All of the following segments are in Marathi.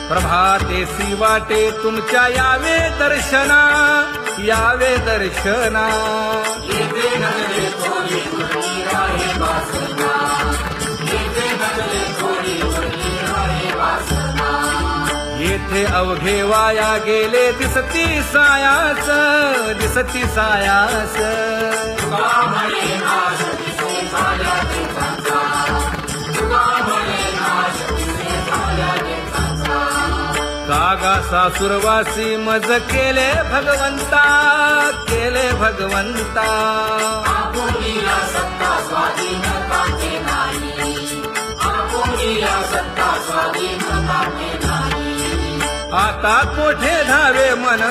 प्रभातेसी वाटे तुमच्या यावे दर्शना, यावे दर्शना. येथे अवघे वाया गेले दिसती सायास, दिसती सायास. कागा सासुरवासी मज केले भगवंता, केले भगवंता. आता कोठे धावे मन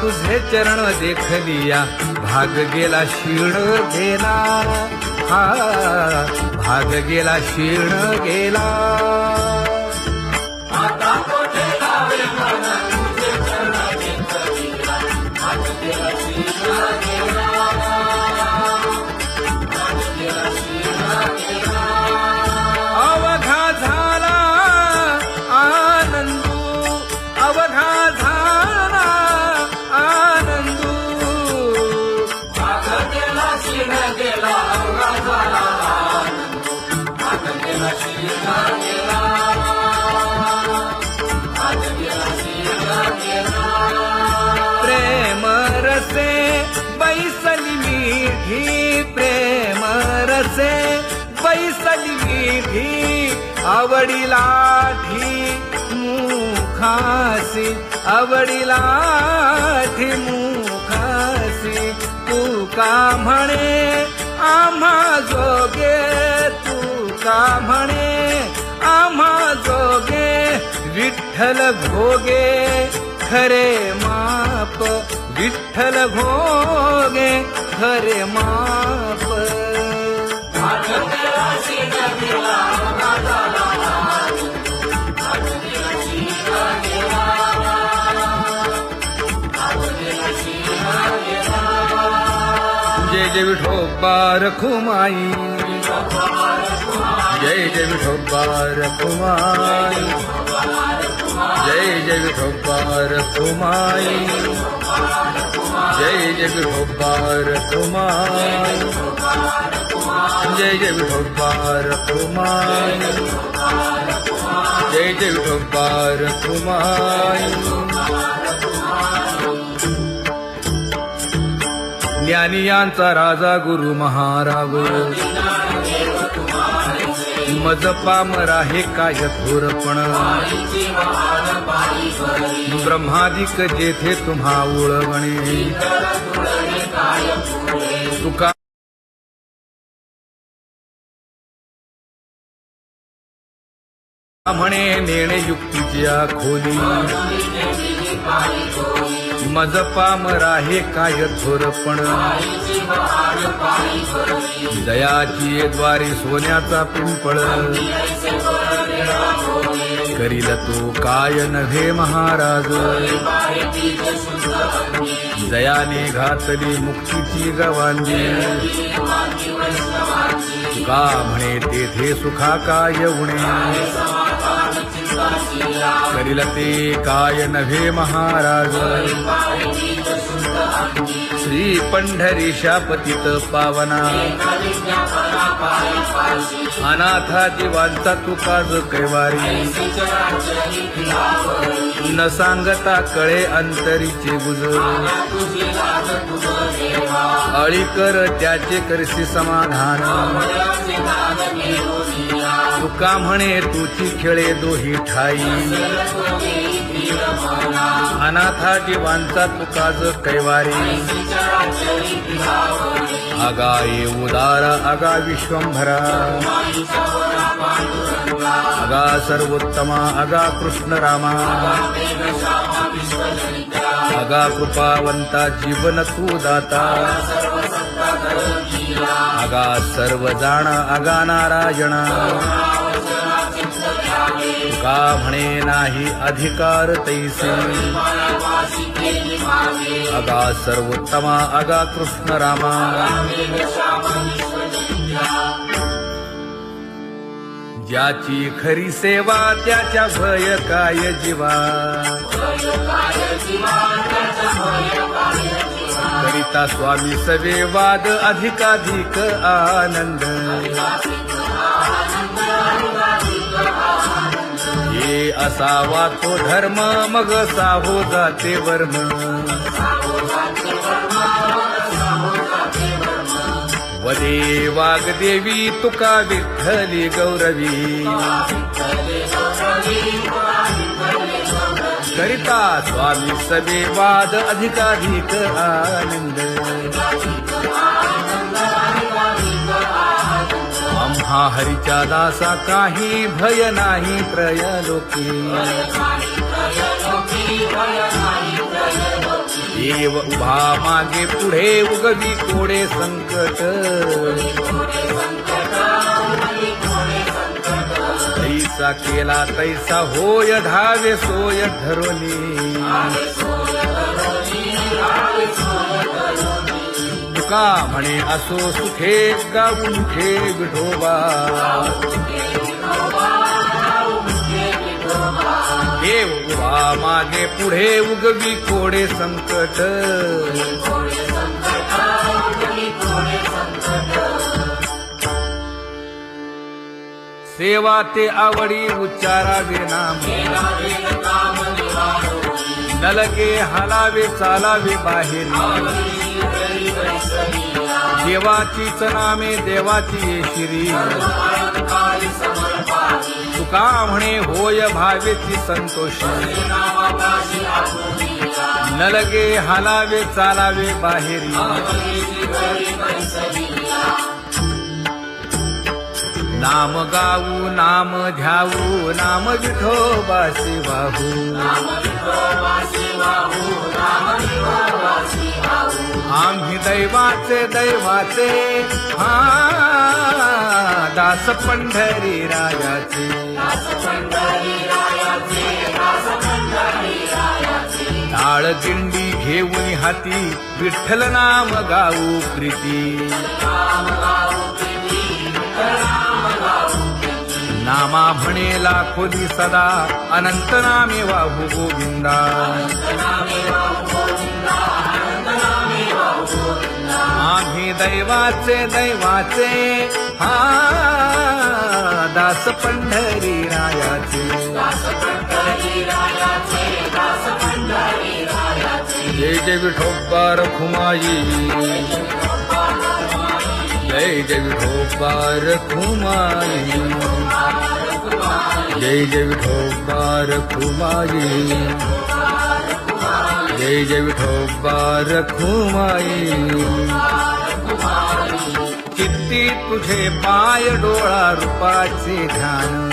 तुझे चरण देखलिया, भाग गेला क्षीण गेला, हा भाग गेला क्षीण गेला. आता कोठे धावे मन तुझे चरण देखलिया, भाग गेला क्षीण गेला, भाग गेला क्षीण गेला. अवघा झाला आनंदू, अवघा झाला आनंदू. भाग गेला क्षीण गेला, अवघा झाला आनंदू, भाग गेला क्षीण गेला, भाग गेला क्षीण गेला. प्रेम रसे बैसली मीठी, प्रेम रसे बैसली मीठी. आवडीला मुखासी, आवडीला मुखासी. तू का म्हणे आम्हा जोगे, तू का म्हणे आम्हा जोगे. विठ्ठल भोगे खरे माप, विठ्ठल भोगे खरे माप. जय जय विठोबा रखुमाई, जय जय विठोबा रखुमाई, जय जय विठोबा रखुमाई, जय जय विठोबा रखुमाई, जय जय विठोबा रखुमाई, जय जय विठोबा रखुमाई. ज्ञानियांचा राजा गुरु महाराव, मज पामरा हे काय थोरपण. ब्रह्मादिक जेथे तुम्हा उळवणे, तुका म्हणे नेणे युक्तीच्या खोली. मज पामरा हे काय थोरपण. दयाची द्वारी सोन्याचा पिंपळ, करील तो काय नव्हे महाराज. दयाने घातली मुक्तीची गवांजी, का म्हणे तेथे सुखा काय उणे. करील ते काय नव्हे महाराज. श्री पंढरीशा पतित पावना, अनाथा जीवांचा तुकाज कैवारी. न सांगता कळे अंतरीचे गुज, अळी कर त्याचे करसी समाधान. तुका म्हणे तुची खेळे दोही ठाई, अनाथा जीवांचा तुकाज कैवारी. आगा ये उदार आगा विश्वंभरा, आगा सर्वोत्तमा आगा कृष्ण रामा. आगा कृपावंता जीवन तू दाता, आगा सर्व जाणा आगा नारायणा. का म्हणे नाही अधिकार तैसे, आगा सर्वोत्तमा आगा कृष्ण रामा. ज्याची खरी सेवा त्याच्या भय काय जीवा करिता स्वामी सवे वाद अधिकाधिक आनंद हे असावा तो धर्म मग साहो जाते वर्म वदे वाग्देवी तुका विठ्ठली गौरवी करिता स्वामी सवे वाद अधिकाधिक आनंद आम्हा हरीच्या दासा काही भय नाही त्रयलोकी देव उभा मागे पुढे उगवी कोडे संकट तैसा केला तैसा होय धावे सोय धरोनी तुका म्हणे असो सुखे गाऊन ठे विठोबा देव उभा मागे पुढे उगवी कोडे संकट सेवा ते आवडी उच्चारावे नाम नलगे हालावे चालावे बाहेर देवाचीच नामे देवाची येशिरी तुका म्हणे होय भावेची संतोषी नलगे हालावे चालावे बाहेरी नाम गाऊ नाम ध्याऊ नाम विठोबासी वाहू आम्ही दैवाचे हा दास पंढरी रायाचे टाळ दिंडी घेऊन हाती विठ्ठल नाम गाऊ प्रीती नामा म्हणेला खोदी सदा अनंत नामे वाहू गोविंदा आम्ही दैवाचे हा दास पंढरी रायाचे जय जय विठोबा रखुमाई जय जय विठोबा रखुमाई जय जय विठोबा रखुमाई जय जय विठोबा रखुमाई किती तुझे पाय डोळा रूपाचे ध्यान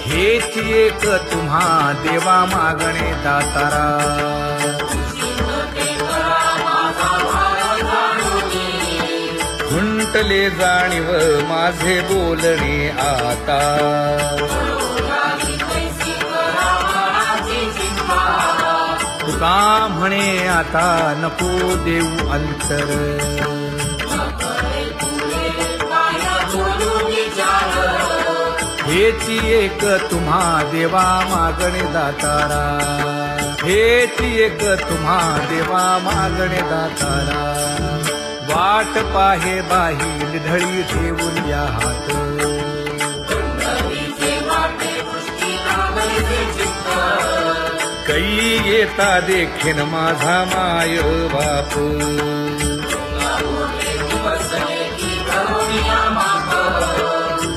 हेच एक तुम्हा देवा मागणे दातारा खुंटले जाणीव माझे बोलणे आता तुका म्हणे आता नको देऊ अंतर हेची एक तुम्हा देवा मागणे दातारा हेची एक तुम्हा देवा मागणे दातारा वाट पाहे बाही ढळी ठेवून या हात कै येता देखेन माझा माय बाप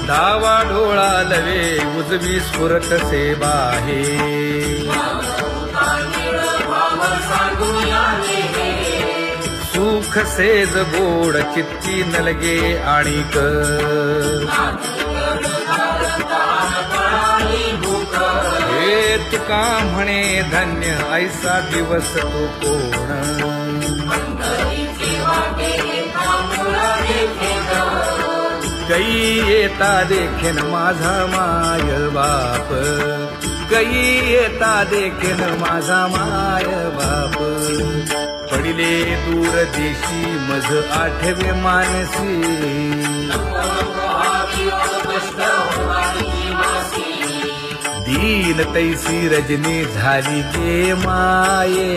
डावा डोळा लवे उजवी स्फुरत से बाहे सुख सेज गोड चित्ती नलगे आणिक हे तुका म्हणे धन्य ऐसा दिवस तो कोण कै येता देखेन माझा माय बाप कै येता देखेन माझा माय बाप पडिले दूर देशी मज आठवे मानसी दीन तैसी रजनी झाली गे माये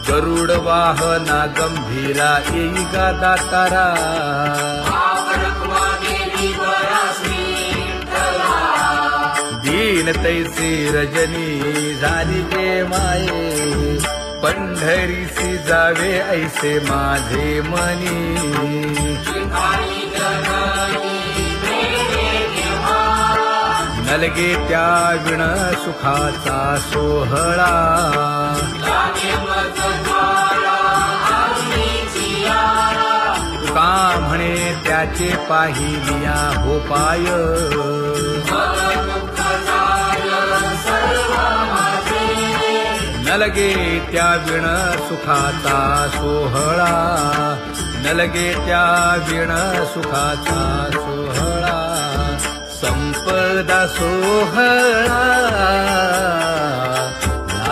गरुड वाहना गंभीरा येई गा दातारा दीन तैसी रजनी झाली गे माये पंढरीसी जावे ऐसे माझे मनी नलगे त्या विण सुखाचा सोहळा तुका म्हणे त्याचे पाहिलिया हो पाय नलगे त्या विण सुखाचा सोहळा नलगे त्या विण सुखाचा सोहळा संपदा सोहळा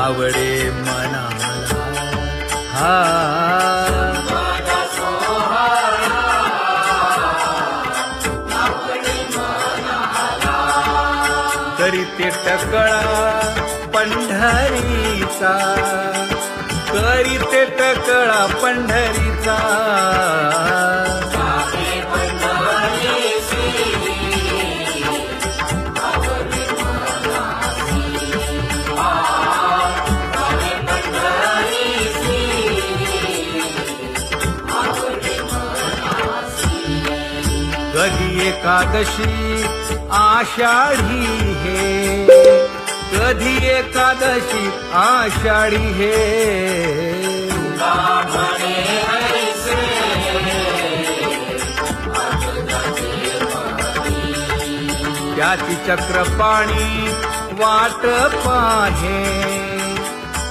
आवडे मनाला हा तरी ते टकळा पंढरीचा करी ते टकळा पंढरीचा कधी एकादशी आषाढी हे कधी एकादशी आषाढी हे त्याची चक्रपाणी वाट पाहे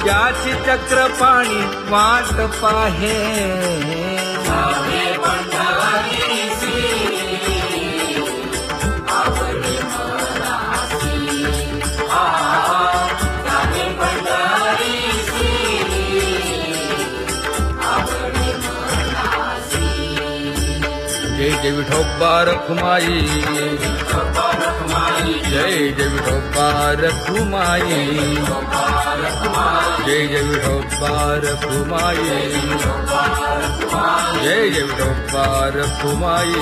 त्याची चक्रपाणी वाट पाहे जय जय विठोबा रखुमाई जय जय विठोबा रखुमाई जय जय विठोबा रखुमाई जय जय विठोबा रखुमाई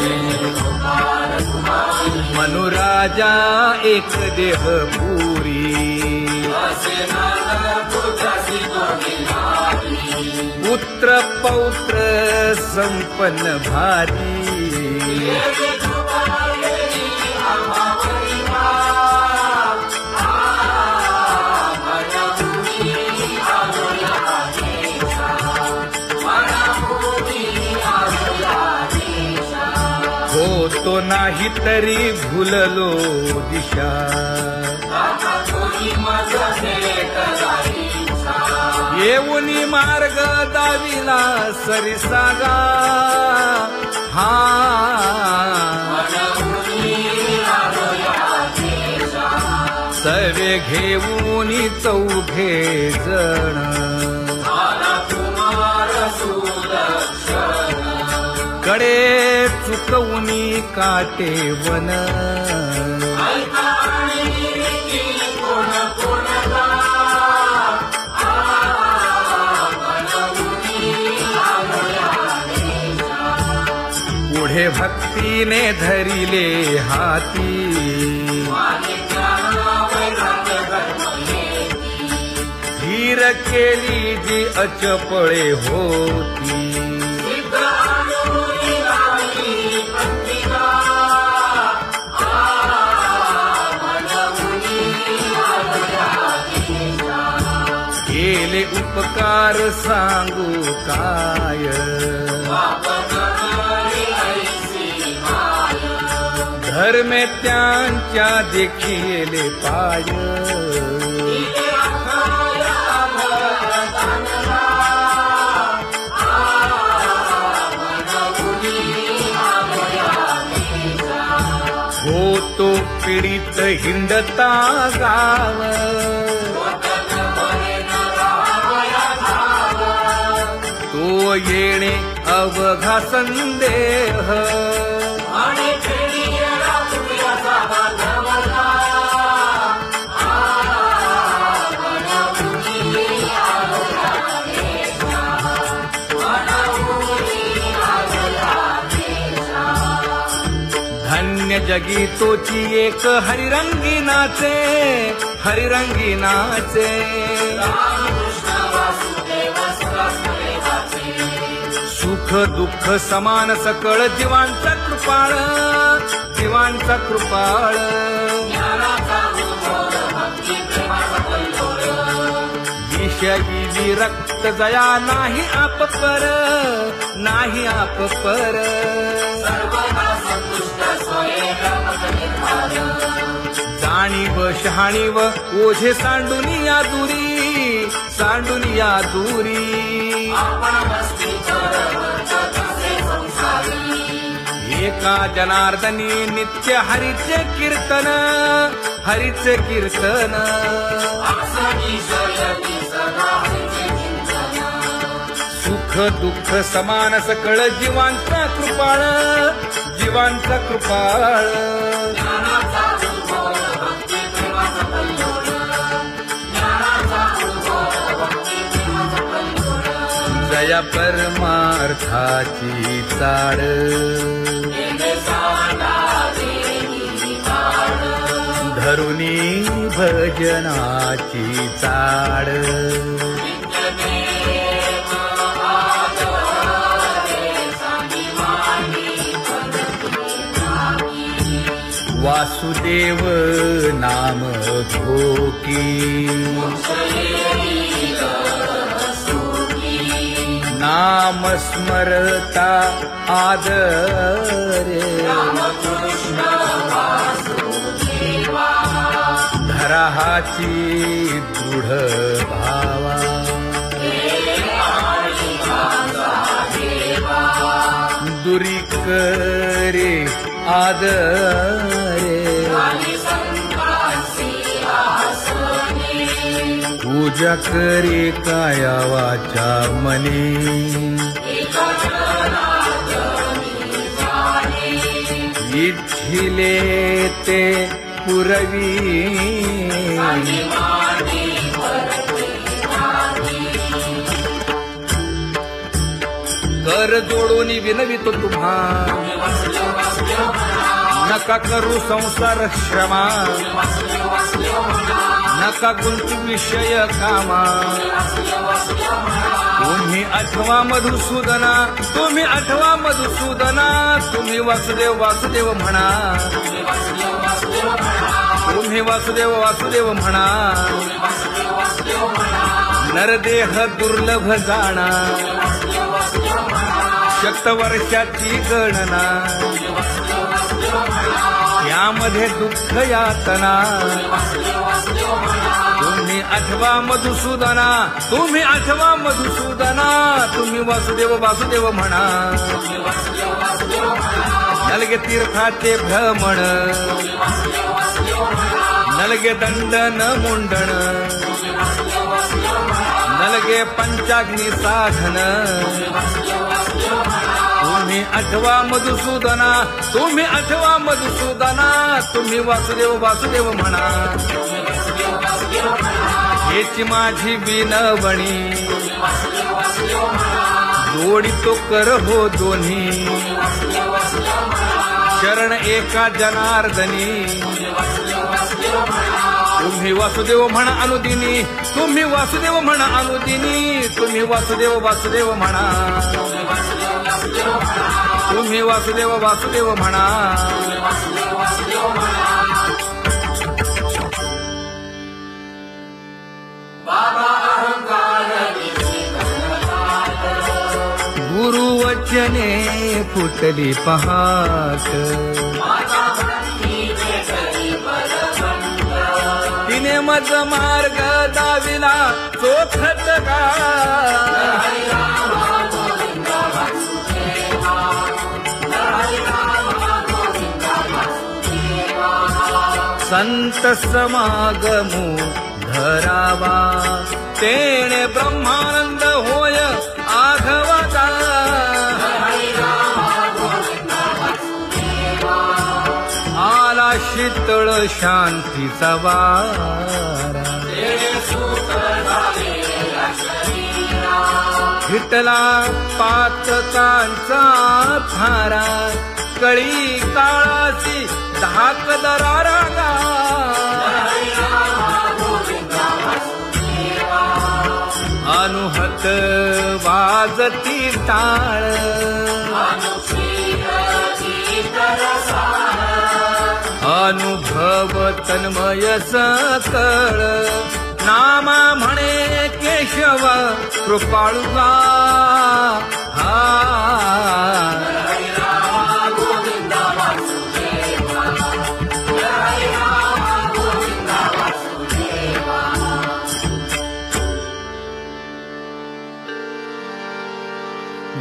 मनुराजा एक देह पुरी पुत्र पौत्र संपन्न भारी होतो नाही तरी भुललो दिशा येऊनी मार्ग दाविला सरिसागा हा सवे घेऊनी चौघे जण कडे चुकवूनी काटे वन पुढे भक्तीने धरिले हाती धीर केली जी अचपळे होती केले उपकार सांगू काय धर्मे त्यांच्या देखिले पाय तो पीडित हिंडता गाव. तो येणे अवघा संदेह. आणि खेळीला तुझ्याचा बांधवला. धन्य जगी तोची एक हरिरंगी नाचे, हरिरंगी नाचे. सुख दुःख समान सकळ जीवांचा कृपाळ, जीवांचा कृपाळ. विषयी विरक्त जया नाही आप पर, नाही आप पर. जाणीव शहाणीव ओझे सांडुनिया दुरी, सांडुनिया दुरी. एका जनार्दनी नित्य हरीचे कीर्तन, हरीचे कीर्तन. सुख दुःख समान सकळ जीवांचा कृपाळ, जीवांचा कृपाळ. जया परमार्थाची चाड, धरुनी भजनाची चाड. वासुदेव नाम घोकी, नाम स्मरता आदरे. धराहाची दृढ भावा, दुरी करे आदरे. पूजा करे काया वाचा मने, इच्छिले ते पुरवी. कर जोडून विनवितो तुम्हा, नका करू संसार श्रमा. नका गुंतू विषय कामा. तुम्ही आठवा मधुसूदना, तुम्ही आठवा मधुसूदना. तुम्ही वासुदेव वासुदेव म्हणा, तुम्ही वासुदेव वासुदेव म्हणा. नरदेह दुर्लभ जाणा, शतवर्षाची गणना. यामध्ये दुःख यातना. तुम्ही आठवा मधुसूदना, तुम्ही आठवा मधुसूदना. तुम्ही वासुदेव वासुदेव म्हणा. नलगे तीर्थाचे भ्रमण, नलगे दंडन मुंडण. नलगे पंचाग्नी साधन. तुम्ही आठवा मधुसूदना, तुम्ही आठवा मधुसूदना. तुम्ही वासुदेव वासुदेव म्हणा. हेची माझी विनवणी, जोडितो कर हो दोन्ही. शरण एका जनार्दनी. तुम्ही वासुदेव म्हणा अनुदिनी, तुम्ही वासुदेव म्हणा अनुदिनी. तुम्ही वासुदेव वासुदेव म्हणा. तुम्ही वासुदेव वासुदेव म्हणा. गुरुवचने फुटली पहाट. तिने मज मार्ग दाविला चोखत का. संत समागमो धरावा तेणे ब्रह्मानंद होय आघवाचा आला शीतळ शांतीचा वारा विठला पातकांचा थारा कळी काळाची धाक दरारा अनुहत वाजती टाळ अनुभव तन्मय सकळ नामा म्हणे केशव कृपाळुगा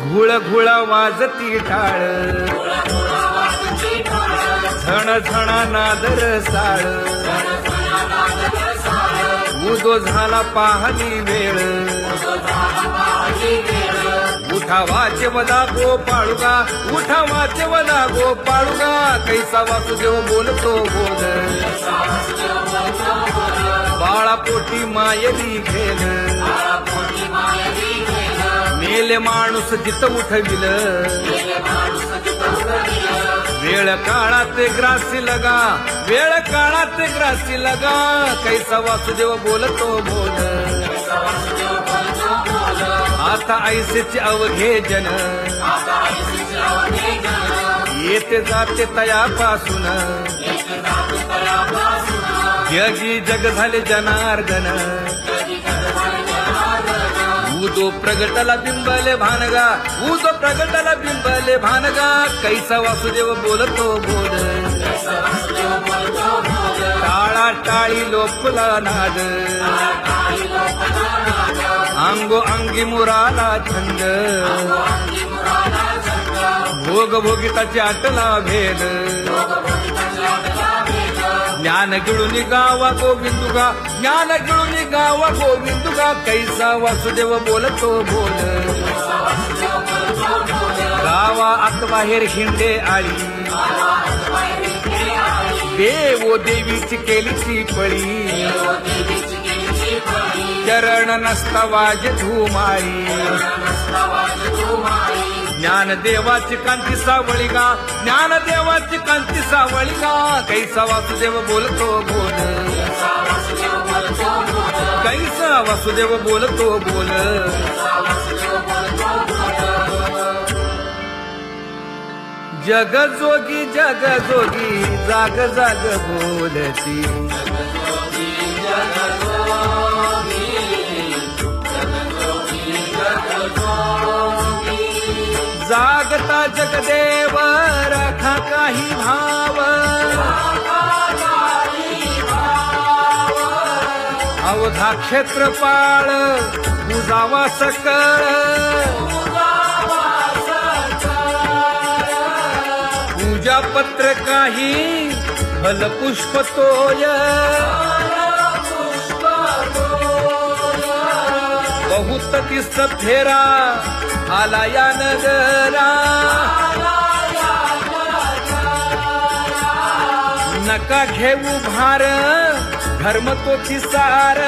घुळ घुळ वाजती टाळ झण झण नादर साळ उदो झाला पाहली वेळ उठा वाचे वदा गोपाळुगा उठा वाचे वदा गोपाळुगा कैसा वासुदेव बोलतो बोल बाळा पोटी मायली घेल मेले माणूस जित उठविल वेळ काळात ग्रासी लगा वेळ काळात ग्रासी लगा कैसा वासुदेव बोलतो बोल आता ऐसेचे अवघे जन येते जाते तयापासून जगी जग झाले जनार्दन उदो प्रगटला बिंबले भानगा उदो प्रगटला बिंबले भानगा कैसा वासुदेव बोलतो बोल टाळा टाळी लोपला नाद अंगो अंगी मुराला छंद भोग भोगिताची आटला भेद ज्ञान गिळून गावा गोविंदुगा ज्ञान गिळून गावा गोविंदुगा कैसा वासुदेव बोलतो बोल गावा आत बाहेर हिंडे आळी देवो देवीची केलीची पळी चरण नसता वाज धुमाळी ज्ञान देवाची कांती सावळी गा ज्ञान देवाची कांती सावळी गा कैसा वासुदेव बोलतो बोल कैसा वासुदेव बोलतो बोल जग जोगी जाग जाग बोलती जागता जगदेव राखा काही भाव अवधा क्षेत्रपाळ बुजावा सकळ पूजा पत्र काही फलपुष्प तोय बहुत तिस्त फेरा आला या नगरा नका घेऊ भार धर्म तोची सार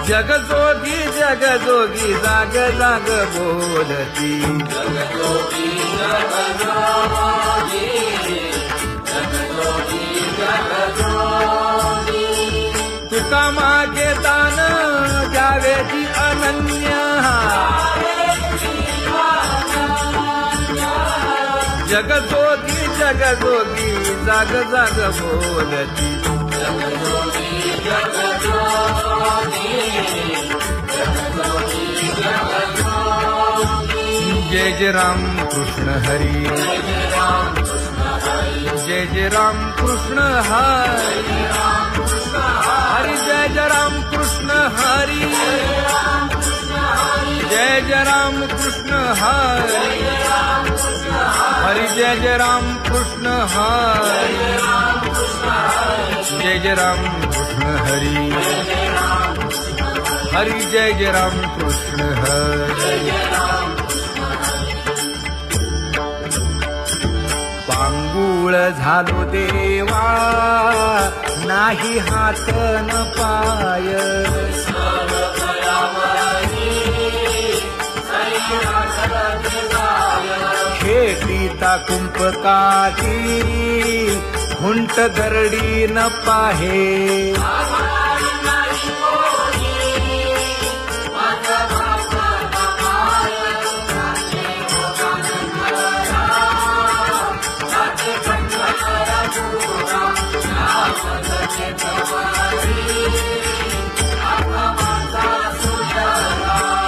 जगजोगी जाग जाग बोलती तुका मागे दान द्यावे जी अनन्य जगजोगी जाग जाग बोलती जय जय राम कृष्ण हरी जय जय राम कृष्ण हरी हरि जय जय राम कृष्ण हरी जय जय राम कृष्ण हरी हरी जय जय राम कृष्ण हरी जय जय राम कृष्ण हरी हरी जय जय राम कृष्ण हरी पांगुळ झालो देवा नाही हात न पाय खेटीता कुंपकाठी हुंट गरडी न पाहे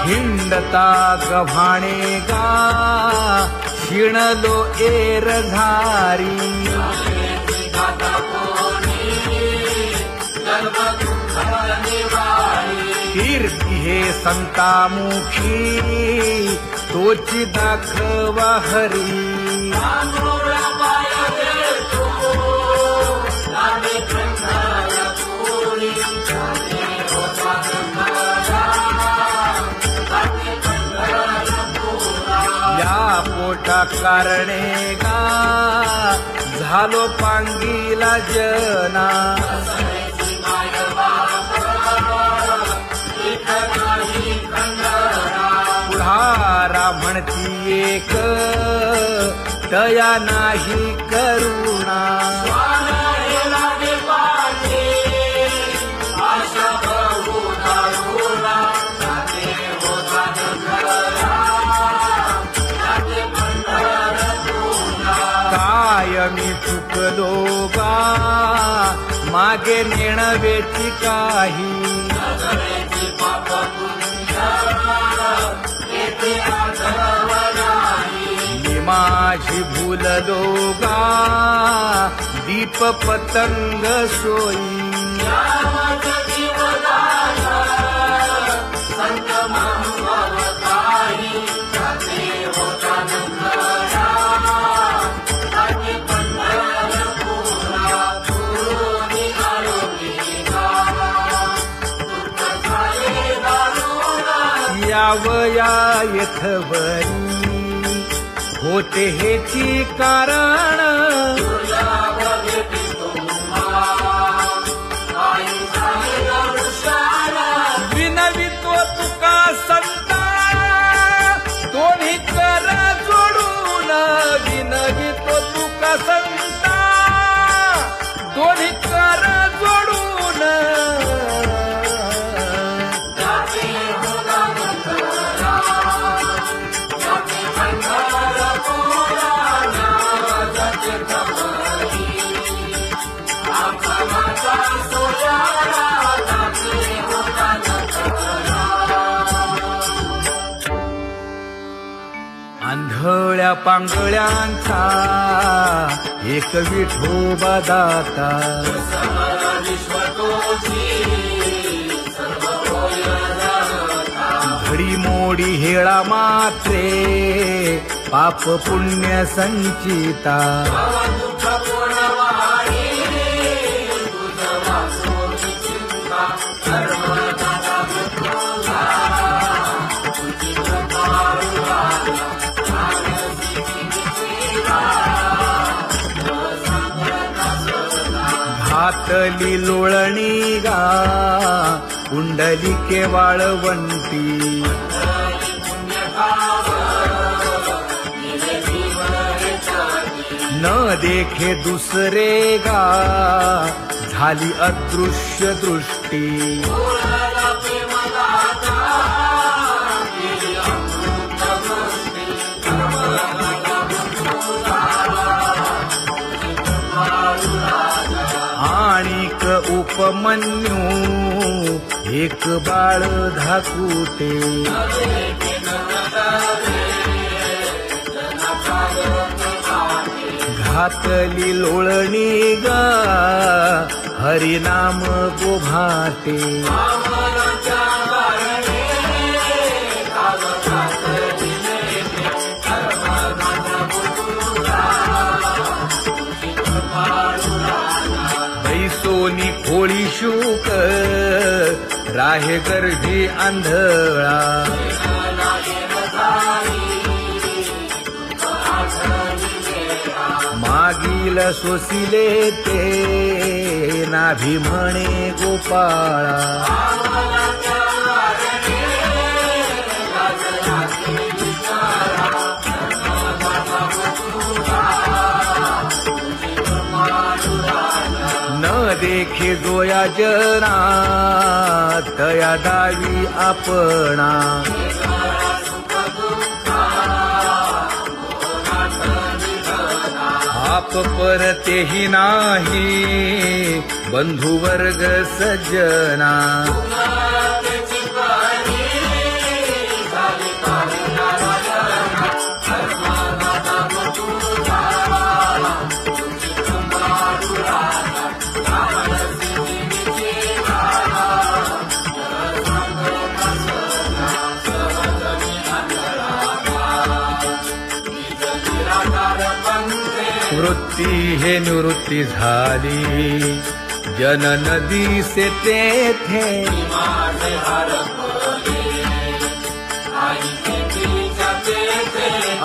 हिंडता गव्हाणे गा शिणलो एर झारी कीर्ती हे संतामुखी तोची दाखवा हरी पोटा कारणे गा झालो पांगीला जना पुढारा म्हणती एक तया नाही करुणा मी चुकलो गा मागे नेणवेची काही मी माझी भूललो गा दीप पतंग सोयी यावया येथवरी होते हेची कारण विनवितो तुका संता दोन्ही कर जोडून विनवितो तुका संता दोन्ही कर जोडून आंधळ्या पांगळ्यांचा एक विठोबा दाता घडी मोडी हेळा मात्रे पाप पुण्य संचिता घातली लोळणी गा कुंडलिके वाळवंटी न देखे दुसरे गा झाली अदृश्य दृष्टी आणिक उपमन्यू एक बाळ धाकुटे घातली लोळणी गा हरिनाम गोभाटे आहे गर्भी आंधळा. मागील सोसिले ते नाभी म्हणे गोपाळा. न देखे जोया जना तया दावी आपणा. आप परतेही नाही बंधू वर्ग सज्जना. वृत्ती हे निवृत्ती झाली जन नदी से तेथे.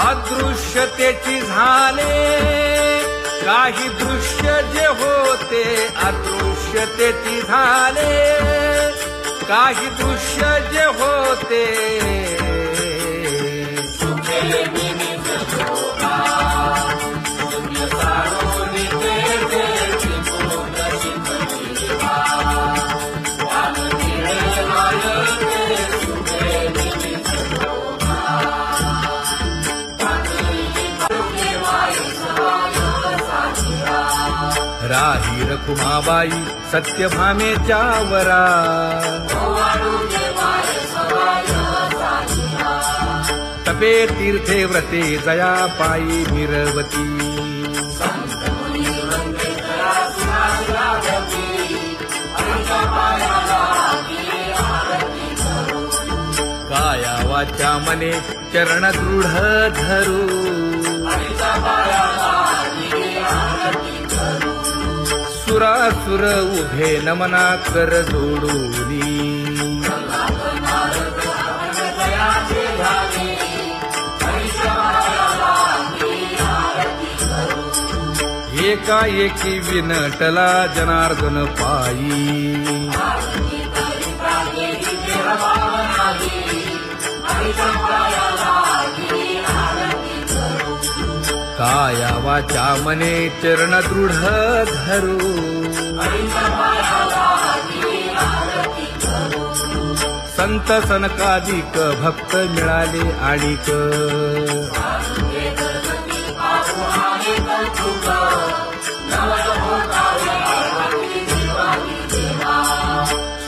अदृश्यतेची झाले काही दृश्य जे होते. अदृश्यतेची झाले काही दृश्य जे होते. राही रखुमाबाई सत्यभामेच्या वरा. तपे तीर्थे व्रते जया पायी मिरवती. काया वाचा मने चरण दृढ धरू. सुरासुर उभे नमना कर जोडूनी. एकाएकी विनटला जनार्दन पायी. काया वाचा मने चरण दृढ धरू. संत सनकादिक भक्त मिळाले आणिक.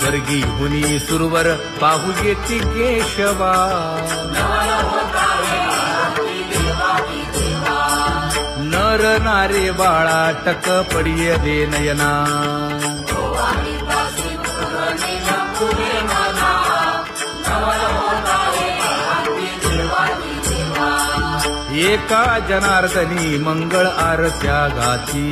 स्वर्गी हुनी सुरवर पाहू येती केशवा. नर नारे बाळा टक पडिय दे नयना. एका जनार्दनी मंगळ आरत्या गाती.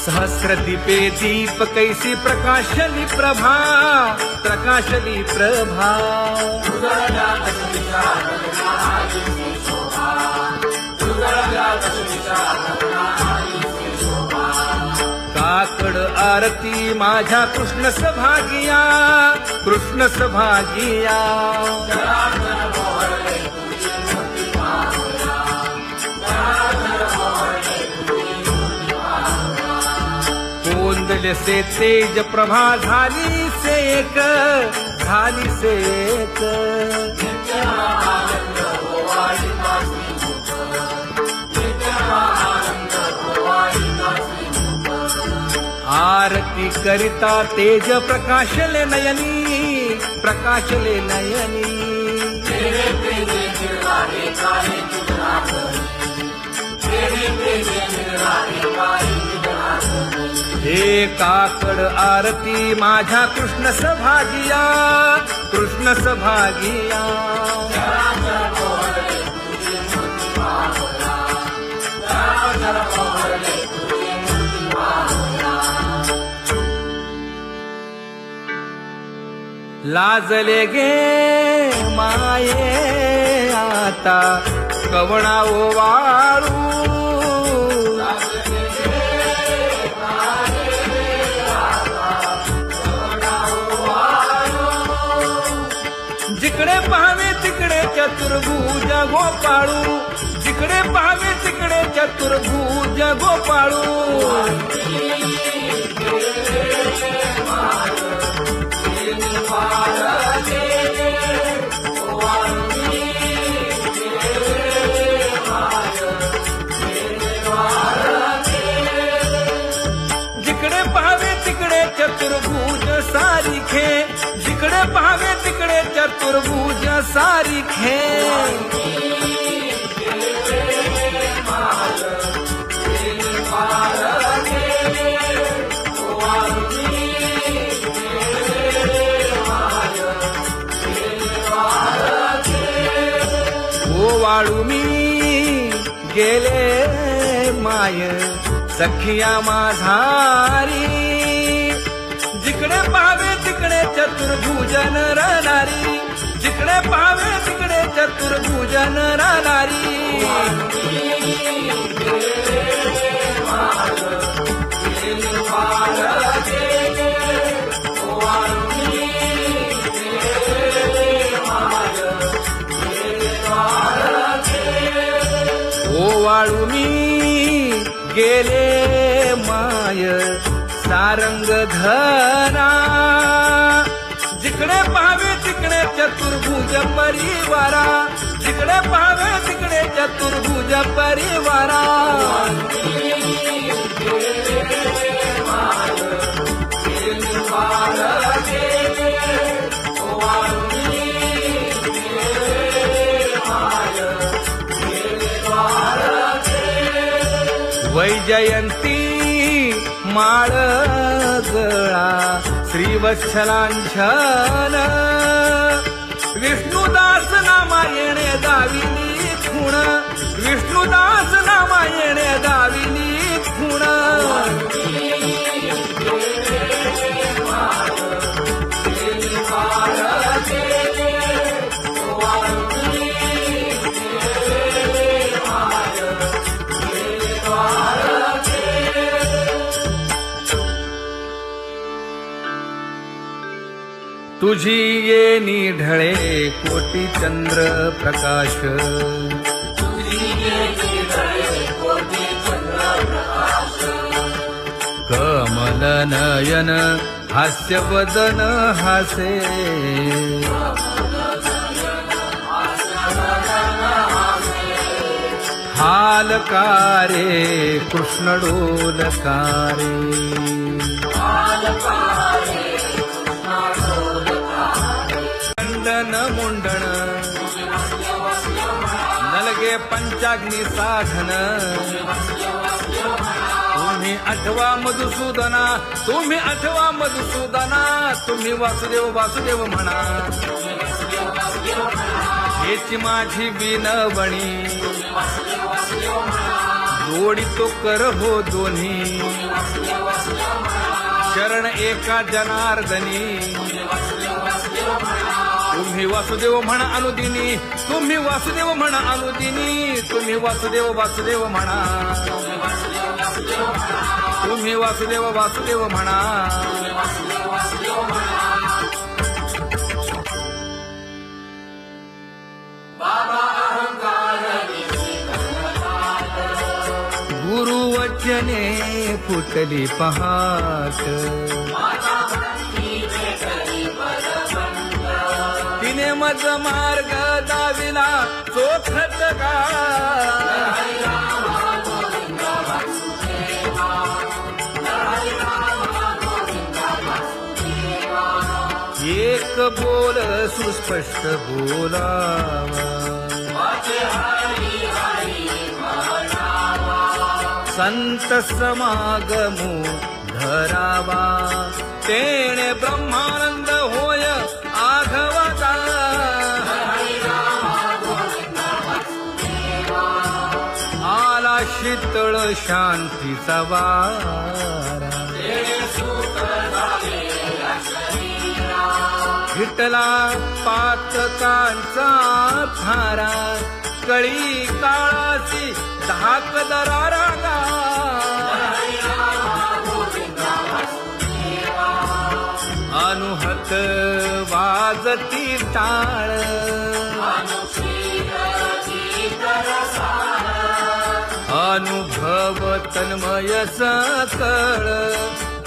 सहस्र दीपे दीप कैसी प्रकाशली प्रभा. प्रकाशली प्रभा. काकड आरती माझ्या कृष्ण सभागिया. कृष्ण सभागिया. कोंदले से तेज प्रभा झाली सेक. झाली सेक. आरती करिता तेज प्रकाशले नयनी. प्रकाशले नयनी. हे काकड आरती माझ्या कृष्ण सभागिया. कृष्ण सभागिया. लाजले गे माये आता कवणा ओवाळू जिकडे पाहावे तिकडे चतुर्भुज गोपाळू जिकडे पाहावे तिकडे चतुर्भुज गोपाळू जिकडे पाहावे तिकडे चतुर्भुज सारिखे जिकडे पाहावे तिकडे चतुर्भुज सारिखे ओवाळू मी गेले माय सखिया माझारी जिकडे पाहावे तिकडे चतुर्भुज नरनारी जिकडे पाहावे तिकडे चतुर्भुज नरनारी ओवाळू मी गेले माय सारंग धना जिकडे पाहावे तिकडे चतुर्भुज परिवारा जिकडे पाहावे तिकडे चतुर्भुज परिवारा वैजयंती माळ गळा श्रीवत्सलांछन विष्णुदास नामायणे दाविनी खूण विष्णुदास नामायणे दाविनी खूण तुझी येणी ढळे कोटी चंद्र प्रकाश कमल नयन हास्य वदन हासे हालकारे कृष्ण डोलकारे मुंडन मुंडण नलगे पंचाग्नी साधन तुम्ही आठवा मधुसूदना तुम्ही आठवा मधुसूदना तुम्ही वासुदेव वासुदेव म्हणा हेची माझी विनवणी जोडी तो कर हो दोन्ही शरण एका जनार्दनी तुम्ही वासुदेव म्हणा अनुदिनी तुम्ही वासुदेव म्हणा अनुदिनी तुम्ही वासुदेव वासुदेव म्हणा तुम्ही वासुदेव वासुदेव म्हणा गुरुवचने फुटली पहाट तिने मज मार्ग दाविला चोखत का एक बोल सुस्पष्ट बोलावा संत समागमो धरावा तेणे ब्रह्मानंद होय आघवता आला शीतळ शांतीचा वारा विठ्ठला पातकांचा थारा कळी काळाची धाक दरारा अनुहत वाजती टाळ अनुभव तन्मय सकळ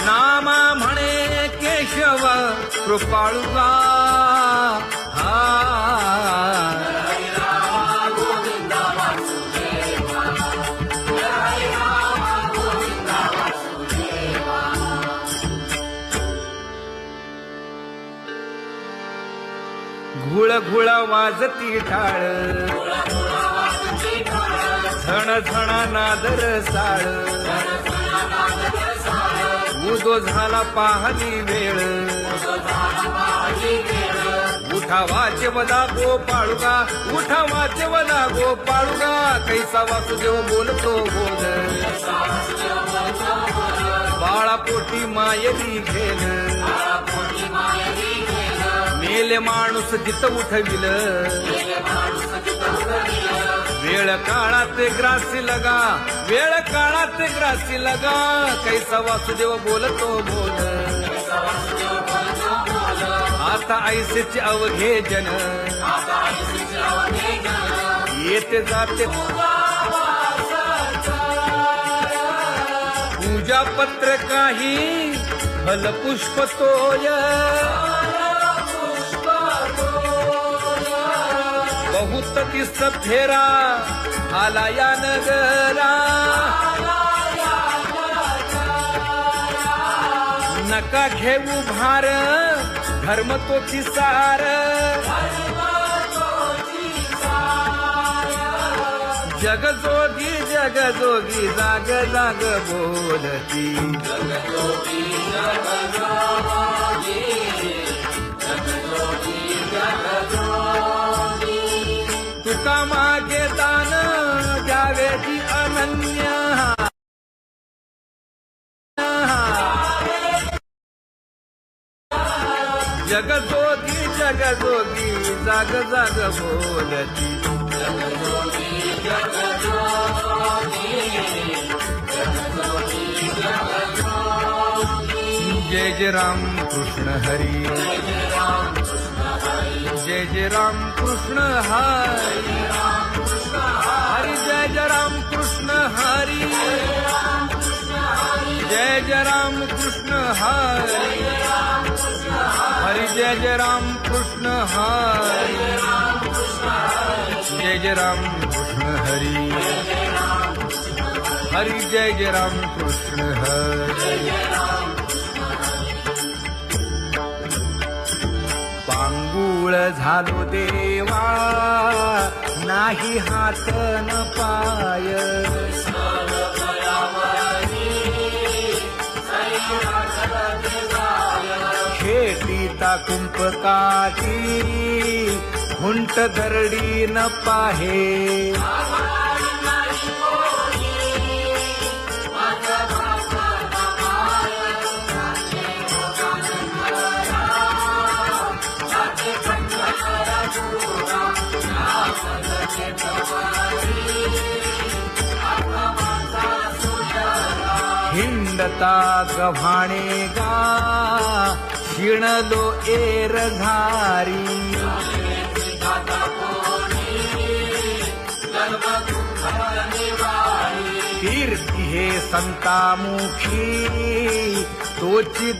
नामा म्हणे केशव कृपाळुगा घुळ घुळ वाजती टाळ झण झणा नादर साळ उदो झाला पाहली वेळ उठा वाचे वदा गोपाळुगा उठा वाचे वदा गोपाळुगा कैसा वासुदेव बोलतो बोल बाळा पोटी मायरी घेल मेले माणूस जित उठविल वेळ काळात ग्रासी लगा वेळ काळात ग्रासी लगा कैसा वासुदेव बोलतो बोल आता ऐसेचे अवघे जन येते जाते पूजा पत्र काही फलपुष्प तोय बहुत दिस फेरा आला या नगरा नका घेऊ भार धर्म तो सार जगजोगी जगजोगी जाग जाग बोलती तुका मागे दान द्यावेची अनन्य जगजोगी जगजोगी जाग जाग बोलती जय जय राम कृष्ण हरी जय जय राम कृष्ण हरी हरी जय जय राम कृष्ण हरी जय जय राम कृष्ण हरी हरी जय जय राम कृष्ण हरी जय जय राम कृष्ण हरी हरी जय जय राम कृष्ण हरी पांगुळ झालो देवा नाही हात न पाय खेटीता कुंपकाची हुंट दरडी न पाहे हिंडता गव्हाणे गा शिणलो एर घारी कीर्ती हे संतामुखी तोची